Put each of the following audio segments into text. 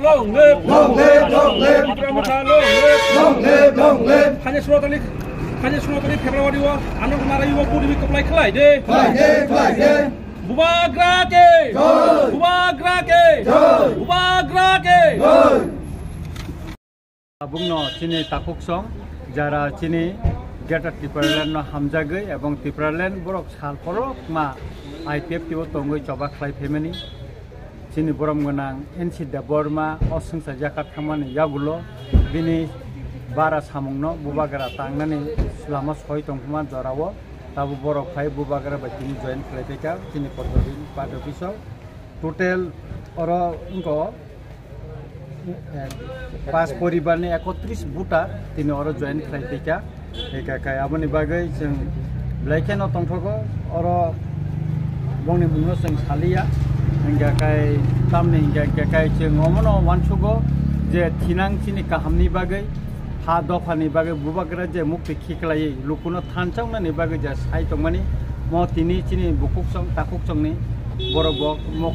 long live, long live, long live. Tripuramata long live, long live, long live. Hanya Sulawesi Februari wa anak narai wa puri keplai kelai deh. Kelai deh. Bubagrake, bubagrake, bubagrake. Abungno chini takuk song jara chini Greater Tripuraland no hamjagai ebong Tripuraland borok sal porok ma IPF tiwo tongoi coba klai family chini borom gonang NC Deborma osung sajaka thamani yagulo bini bara samungno bubagra tangnani lama soi tongkuma jorawo tabu borok khai bubagra batini join klaitika chini podobin part officer total oro unko pas poribarni 31 buta tini oro join klaitika ekakai aboni bagai jeng blaikeno tongthogo oro bongni mungno jeng salia hingga kai tamni hingga kai jeng omono wansugo je thinang chini kahamni bagai ha dofani bagai bubagra je mukti khiklai lukuno thanchangna ni bagai je sai tongmani mo tini chini bukuk song takuk songni borobok mo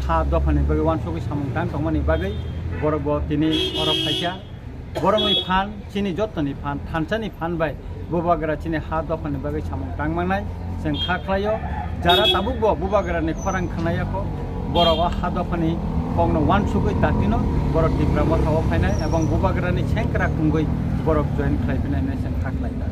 ha dofani bagai wansugo samungtang tongmani bagai borobok tini oro phaika boromai fan chini jotoni fan thanchani fan bai bubagra chini ha dofani bagai samungtang mangnai jeng khaklayo jara tabukbo bubagra ni khorang khanaya ko borowa ha dofani pongno wansugoi tatino borok Tripuramata o phainai ebong bubagra ni sengkra kungoi borok join khlaipinai nei jeng khaklaida